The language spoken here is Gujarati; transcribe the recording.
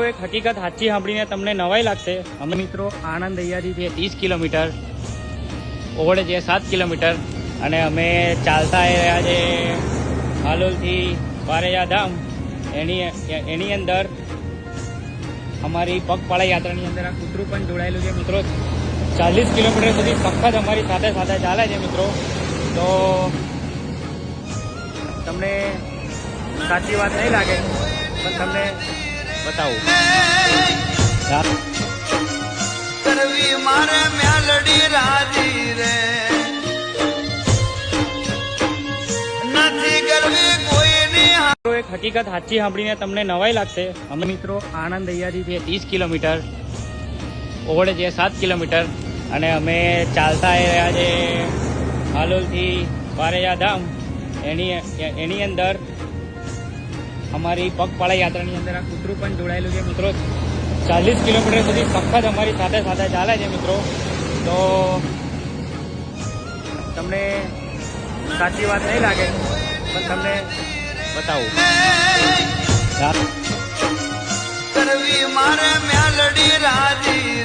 એક હકીકત સાચી સાંભળીને તમને નવાઈ લાગશે. અમે મિત્રો આણંદ અહીંયાથી છે 30 કિલોમીટર, ઓવડે છે 7 કિલોમીટર અને અમે ચાલતા આવી રહ્યા છે હાલોલથી બારેજા ધામ. એની અંદર અમારી પગપાળા યાત્રાની અંદર આ કૂતરું પણ જોડાયેલું છે મિત્રો. 40 કિલોમીટર સુધી સખત અમારી સાથે સાથે ચાલે છે મિત્રો. તો તમને સાચી વાત નહીં લાગે પણ તમને બતાવું. કરવી મારે મેલડી રાજી રે નથી કરવી કોઈની. એક હકીકત સાચી સાંભળીને તમને નવાઈ લાગશે. અમે મિત્રો આણંદ અહીંયાથી છે 30 કિલોમીટર, ઓવડે છે 7 કિલોમીટર અને અમે ચાલતા આવી રહ્યા છે હાલોલથી બારેજા ધામ. એની અંદર અમારી પગપાળા યાત્રાની અંદર આ કૂતરું પણ જોડાયેલું છે મિત્રો. 40 કિલોમીટર સુધી સખત અમારી સાથે સાથે ચાલે છે મિત્રો. તો તમને સાચી વાત નહીં લાગે પણ તમને બતાવું. કરવી મારે મેલડી રાજી